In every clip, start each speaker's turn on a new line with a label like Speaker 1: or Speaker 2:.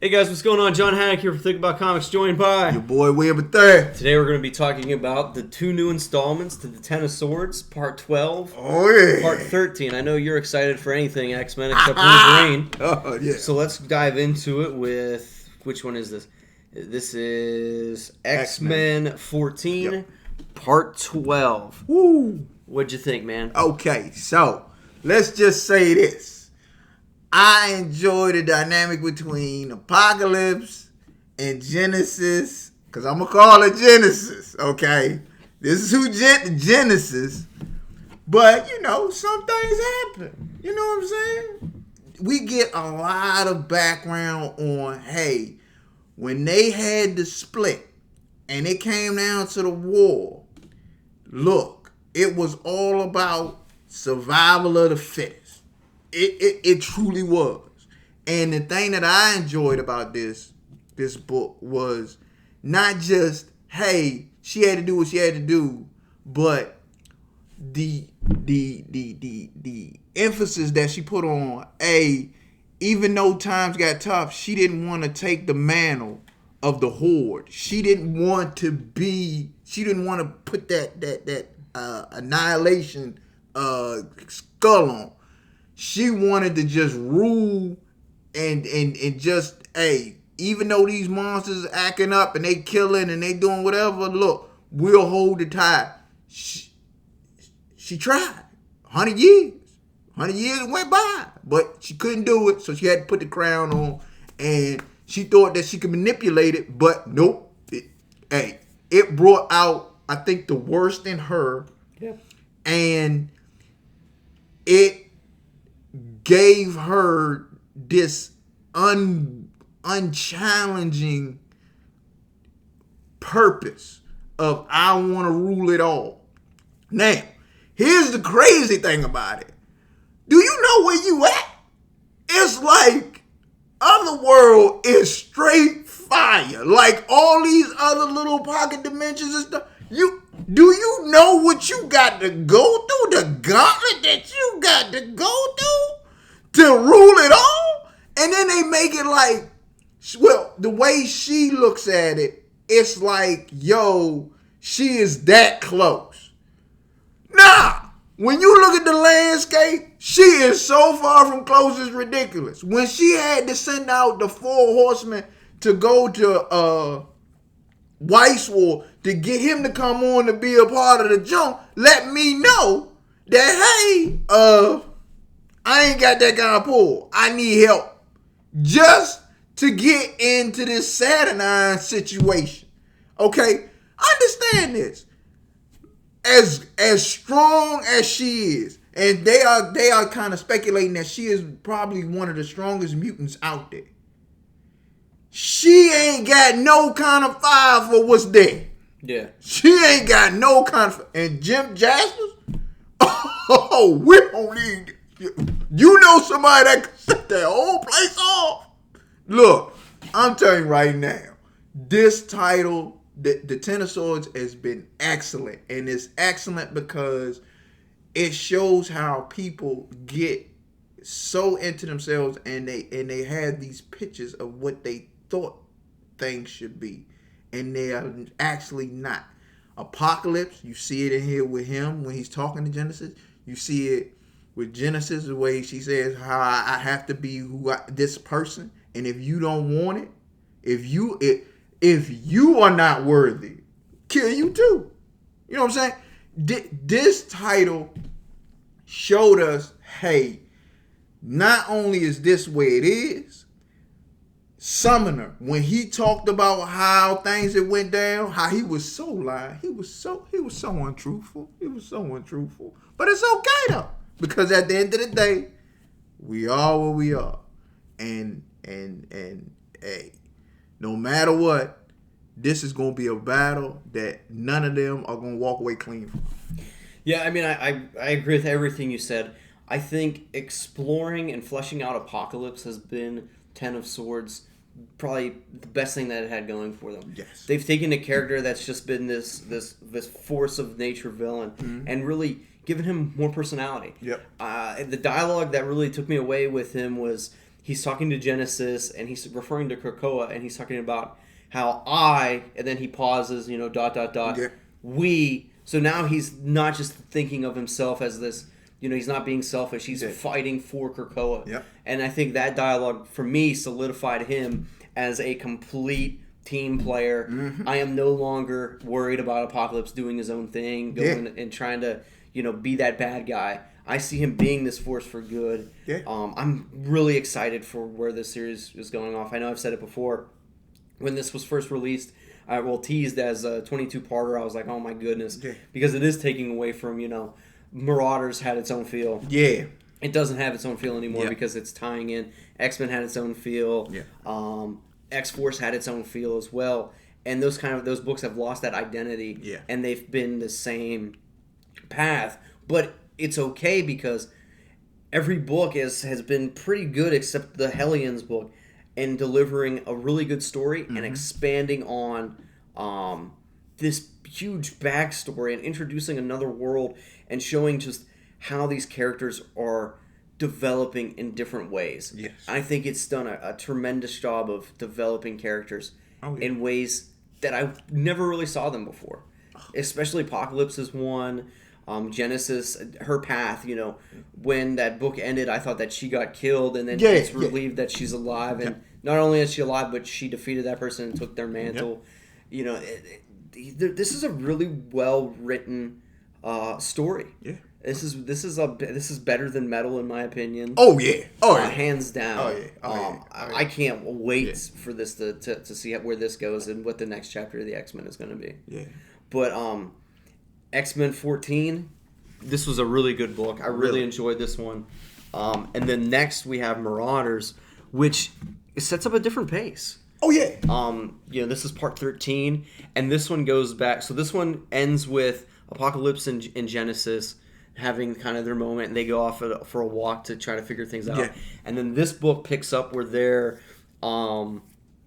Speaker 1: Hey guys, what's going on? John Haddock here for Think About Comics, joined by
Speaker 2: your boy William Bethea.
Speaker 1: Today we're going to be talking about the two new installments to the Ten of Swords, Part 12, Part 13. I know you're excited for anything X-Men except Wolverine.
Speaker 2: Oh, yeah.
Speaker 1: So let's dive into it with, which one is this? This is X-Men 14, yep. Part 12.
Speaker 2: Woo!
Speaker 1: What'd you think, man?
Speaker 2: Okay, so let's just say this. I enjoy the dynamic between Apocalypse and Genesis, because I'm going to call it Genesis, okay? This is who Genesis. But, you know, some things happen. You know what I'm saying? We get a lot of background on, hey, when they had the split and it came down to the war, look, it was all about survival of the fittest. It truly was. And the thing that I enjoyed about this book was not just, hey, she had to do what she had to do, but the emphasis that she put on, even though times got tough, she didn't want to take the mantle of the Horde. She didn't want to put that annihilation skull on. She wanted to just rule and just, even though these monsters are acting up and they killing and they doing whatever, look, we'll hold the tide. She tried. 100 years. 100 years went by, but she couldn't do it, so she had to put the crown on, and she thought that she could manipulate it, but nope. It brought out, I think, the worst in her, yeah. And it gave her this unchallenging purpose of, I want to rule it all. Now, here's the crazy thing about it. Do you know where you at? It's like Otherworld is straight fire. Like all these other little pocket dimensions and stuff. Do you know what you got to go through? The gauntlet that you got to go through to rule it all? And then they make it like, well, the way she looks at it, it's like, yo, she is that close. Nah, when you look at the landscape, she is so far from close, it's ridiculous. When she had to send out the 4 horsemen to go to White Sword to get him to come on to be a part of the jump, let me know that, hey, I ain't got that kind of pull. I need help. Just to get into this Saturnine situation. Okay? Understand this. As strong as she is, and they are kind of speculating that she is probably one of the strongest mutants out there. She ain't got no kind of fire for what's there.
Speaker 1: Yeah.
Speaker 2: She ain't got no kind of... And Jim Jaspers? Oh, we don't need... You know somebody that can set that whole place off? Look, I'm telling you right now, this title, the Ten of Swords, has been excellent. And it's excellent because it shows how people get so into themselves and they have these pictures of what they thought things should be. And they are actually not. Apocalypse, you see it in here with him when he's talking to Genesis. You see it with Genesis, the way she says how I have to be this person. And if you don't want it, if you are not worthy, kill you too. You know what I'm saying? This title showed us, hey, not only is this where it is, Summoner, when he talked about how things that went down, how he was so lying, he was so untruthful. He was so untruthful. But it's okay though, because at the end of the day, we are what we are, and hey, no matter what, this is gonna be a battle that none of them are gonna walk away clean from.
Speaker 1: Yeah, I mean, I agree with everything you said. I think exploring and fleshing out Apocalypse has been Ten of Swords probably the best thing that it had going for them.
Speaker 2: Yes.
Speaker 1: They've taken a character that's just been this force of nature villain, mm-hmm. and really given him more personality.
Speaker 2: Yep.
Speaker 1: The dialogue that really took me away with him was he's talking to Genesis, and he's referring to Krakoa, and he's talking about how and then he pauses,
Speaker 2: Yeah.
Speaker 1: we. So now he's not just thinking of himself as this, he's not being selfish. He's fighting for Krakoa.
Speaker 2: Yep.
Speaker 1: And I think that dialogue, for me, solidified him as a complete team player.
Speaker 2: Mm-hmm. I
Speaker 1: am no longer worried about Apocalypse doing his own thing, going and trying to, be that bad guy. I see him being this force for good.
Speaker 2: Yeah.
Speaker 1: I'm really excited for where this series is going off. I know I've said it before. When this was first released, teased as a 22-parter, I was like, oh my goodness.
Speaker 2: Yeah.
Speaker 1: Because it is taking away from, Marauders had its own feel.
Speaker 2: Yeah.
Speaker 1: It doesn't have its own feel anymore
Speaker 2: Yeah.
Speaker 1: because it's tying in. X-Men had its own feel.
Speaker 2: Yeah.
Speaker 1: X-Force had its own feel as well. And those books have lost that identity.
Speaker 2: Yeah.
Speaker 1: And they've been the same path. But it's okay because every book has been pretty good except the Hellions book in delivering a really good story and expanding on this huge backstory and introducing another world and showing just how these characters are developing in different ways.
Speaker 2: Yes.
Speaker 1: I think it's done a tremendous job of developing characters in ways that I never really saw them before. Especially Apocalypse is one. Genesis, her path, when that book ended, I thought that she got killed, and then it's relieved that she's alive. And not only is she alive, but she defeated that person and took their mantle. This is a really well written story.
Speaker 2: Yeah.
Speaker 1: This is better than Metal in my opinion.
Speaker 2: Oh yeah. Oh yeah.
Speaker 1: Hands down.
Speaker 2: Oh yeah.
Speaker 1: I can't wait for this to see where this goes and what the next chapter of the X-Men is going to be.
Speaker 2: Yeah.
Speaker 1: But X-Men 14, this was a really good book. I really enjoyed this one. And then next we have Marauders, which sets up a different pace.
Speaker 2: Oh yeah.
Speaker 1: This is part 13, and this one goes back. So this one ends with Apocalypse and Genesis having kind of their moment, and they go off for a walk to try to figure things out.
Speaker 2: Yeah.
Speaker 1: And then this book picks up where they're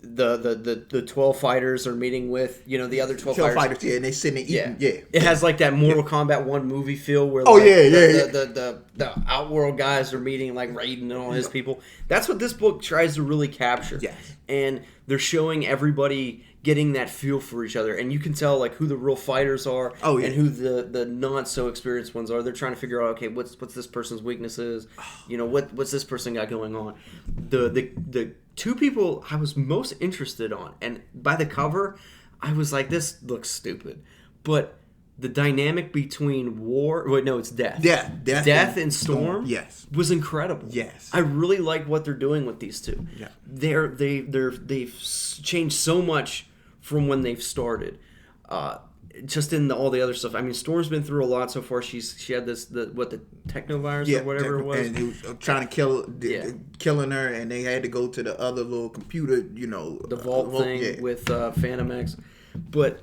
Speaker 1: the 12 fighters are meeting with the other 12 fighters.
Speaker 2: Yeah, and they sitting eating. Yeah.
Speaker 1: It has like that Mortal Kombat 1 movie feel where the Outworld guys are meeting like Raiden and all his people. That's what this book tries to really capture.
Speaker 2: Yes.
Speaker 1: And they're showing everybody getting that feel for each other, and you can tell like who the real fighters are and who the not so experienced ones are. They're trying to figure out, okay, what's this person's weaknesses, what's this person got going on. The two people I was most interested on, and by the cover I was like, this looks stupid, but the dynamic between Death.
Speaker 2: Yeah,
Speaker 1: Death and Storm.
Speaker 2: Yes,
Speaker 1: was incredible.
Speaker 2: Yes,
Speaker 1: I really like what they're doing with these two.
Speaker 2: Yeah,
Speaker 1: they've changed so much from when they've started. Just in all the other stuff. I mean, Storm's been through a lot so far. She had the technovirus or whatever it was,
Speaker 2: and he was trying to killing her, and they had to go to the other little computer,
Speaker 1: the vault thing with Phantom X. But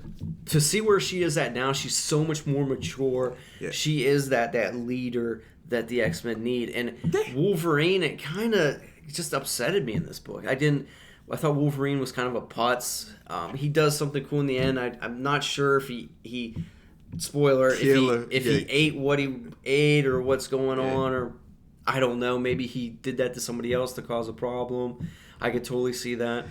Speaker 1: to see where she is at now, she's so much more mature. Yeah. She is that leader that the X-Men need. And Wolverine, it kind of just upsetted me in this book. I thought Wolverine was kind of a putz. He does something cool in the end. I'm not sure if he spoiler, if he ate what he ate or what's going on, or I don't know. Maybe he did that to somebody else to cause a problem. I could totally see that.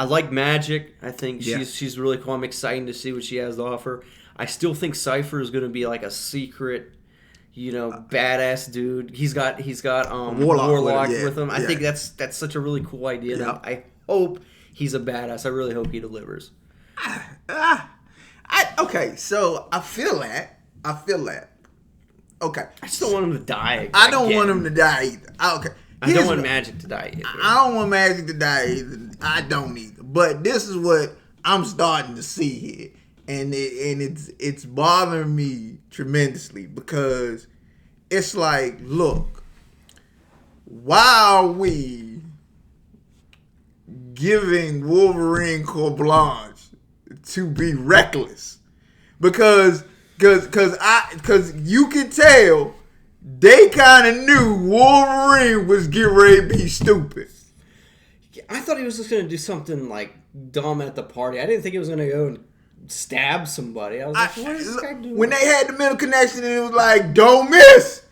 Speaker 1: I like Magic. I think she's really cool. I'm excited to see what she has to offer. I still think Cypher is going to be like a secret, badass dude. He's got Warlock with him. I think that's such a really cool idea. Yeah. I hope he's a badass. I really hope he delivers.
Speaker 2: Okay, so I feel that. Okay.
Speaker 1: I just don't want him to die.
Speaker 2: I don't want him to die either. Okay.
Speaker 1: I don't want Magic to die either.
Speaker 2: I don't want Magic to die either. I don't either. But this is what I'm starting to see here. And it's bothering me tremendously because it's like, look, why are we giving Wolverine carte blanche to be reckless? Because you can tell they kind of knew Wolverine was getting ready to be stupid.
Speaker 1: I thought he was just going to do something like dumb at the party. I didn't think he was going to go and stab somebody. I was like, what is this guy doing?
Speaker 2: When they had the mental connection and it was like, don't miss.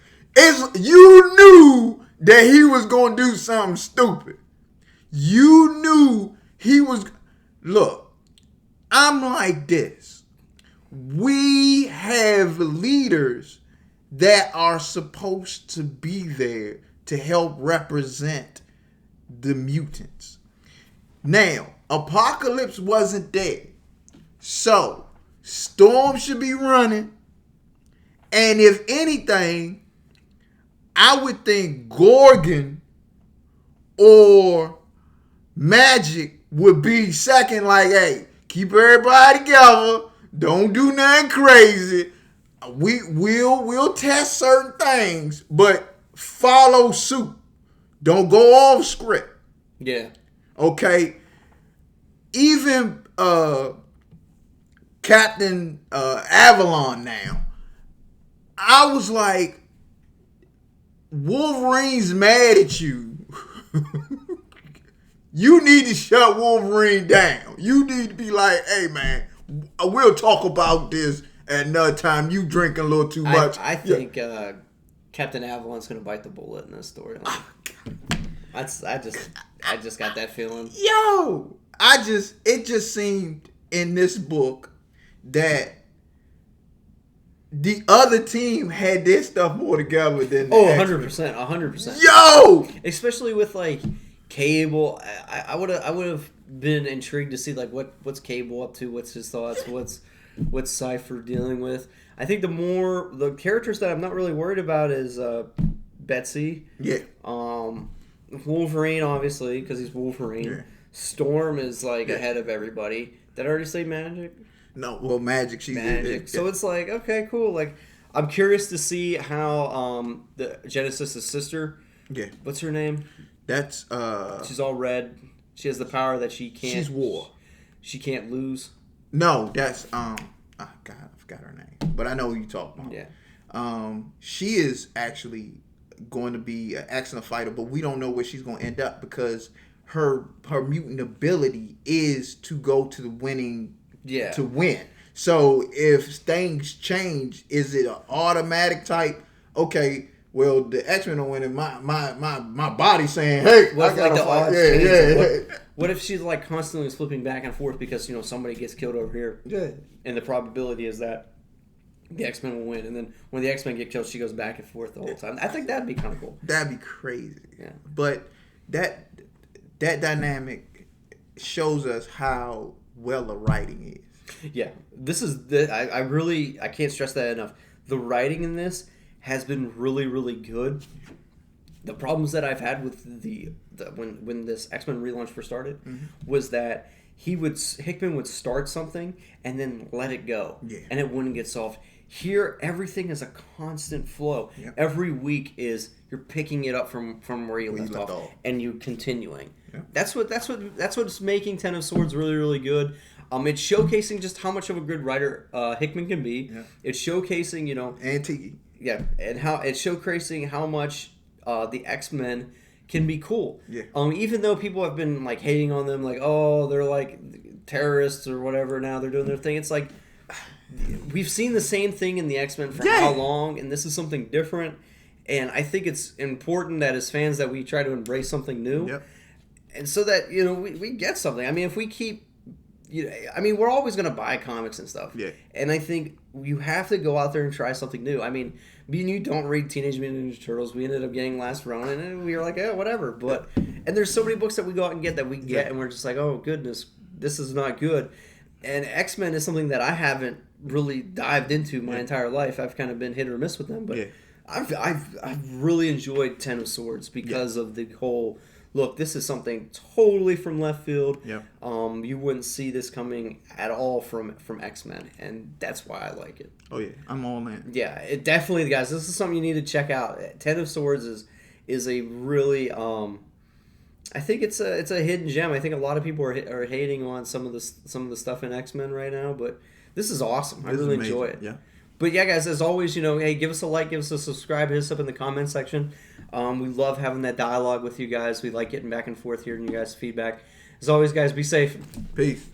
Speaker 2: You knew that he was going to do something stupid. You knew he was... Look, I'm like this. We have leaders that are supposed to be there to help represent the mutants. Now, Apocalypse wasn't there. So, Storm should be running. And if anything, I would think Gorgon or Magic would be second, like, hey, keep everybody together. Don't do nothing crazy. We'll test certain things, but follow suit. Don't go off script.
Speaker 1: Yeah.
Speaker 2: Okay. Even Captain Avalon now. I was like, Wolverine's mad at you. You need to shut Wolverine down. You need to be like, hey, man, we'll talk about this at another time. You drinking a little too much.
Speaker 1: I think Captain Avalon's going to bite the bullet in this storyline. I just got that feeling.
Speaker 2: Yo, it just seemed in this book that the other team had their stuff more together than the
Speaker 1: 100%.
Speaker 2: Yo!
Speaker 1: Especially with, like, Cable. I would have been intrigued to see, like, what's Cable up to, what's his thoughts, what's Cypher dealing with. I think the characters that I'm not really worried about is Betsy.
Speaker 2: Yeah.
Speaker 1: Wolverine, obviously, because he's Wolverine. Yeah. Storm is, like, ahead of everybody. Did I already say Magic?
Speaker 2: No, well, Magic. She's
Speaker 1: Magic. So it's like, okay, cool. Like, I'm curious to see how the Genesis' sister.
Speaker 2: Yeah.
Speaker 1: What's her name?
Speaker 2: That's
Speaker 1: She's all red. She has the power that she can't.
Speaker 2: She's War.
Speaker 1: She can't lose.
Speaker 2: No, that's oh God, I forgot her name, but I know who you talking about.
Speaker 1: Yeah.
Speaker 2: She is actually going to be an excellent fighter, but we don't know where she's going to end up because her mutant ability is to go to the winning.
Speaker 1: Yeah.
Speaker 2: To win. So if things change, is it an automatic type? Okay, well the X-Men are winning. My body saying, hey,
Speaker 1: what
Speaker 2: I gotta fight.
Speaker 1: Yeah. What if she's like constantly flipping back and forth because somebody gets killed over here?
Speaker 2: Yeah.
Speaker 1: And the probability is that the X-Men will win, and then when the X-Men get killed, she goes back and forth the whole time. I think that'd be kind of cool.
Speaker 2: That'd be crazy.
Speaker 1: Yeah.
Speaker 2: But that dynamic shows us how well the writing is.
Speaker 1: Yeah, this is I can't stress that enough. The writing in this has been really, really good. The problems that I've had with when this X-Men relaunch first started was that Hickman would start something and then let it go, and it wouldn't get solved. Here, everything is a constant flow. Yep. Every week you're picking it up from where you left off, and you continuing. Yep. That's what's making Ten of Swords really, really good. It's showcasing just how much of a good writer Hickman can be. Yeah. It's showcasing,
Speaker 2: and Tiki.
Speaker 1: Yeah, and how it's showcasing how much the X-Men can be cool.
Speaker 2: Yeah.
Speaker 1: Even though people have been like hating on them, like, oh, they're like terrorists or whatever. Now they're doing their thing. It's like we've seen the same thing in the X-Men for how long, and this is something different. And I think it's important that as fans that we try to embrace something new, and so that we get something. I mean, if we keep. We're always going to buy comics and stuff. Yeah. And I think you have to go out there and try something new. I mean, me and you don't read Teenage Mutant Ninja Turtles. We ended up getting Last Ronin, and we were like, whatever. But and there's so many books that we go out and get and we're just like, oh, goodness, this is not good. And X-Men is something that I haven't really dived into my entire life. I've kind of been hit or miss with them. But I've really enjoyed Ten of Swords because of the whole... Look, this is something totally from left field.
Speaker 2: Yep.
Speaker 1: You wouldn't see this coming at all from X-Men, and that's why I like it.
Speaker 2: Oh yeah, I'm all in.
Speaker 1: Yeah, it definitely, guys. This is something you need to check out. Ten of Swords is a really I think it's a hidden gem. I think a lot of people are hating on some of the stuff in X-Men right now, but this is awesome. I really enjoy it.
Speaker 2: Yeah.
Speaker 1: But yeah, guys, as always, hey, give us a like, give us a subscribe, hit us up in the comment section. We love having that dialogue with you guys. We like getting back and forth, hearing you guys' feedback. As always, guys, be safe.
Speaker 2: Peace.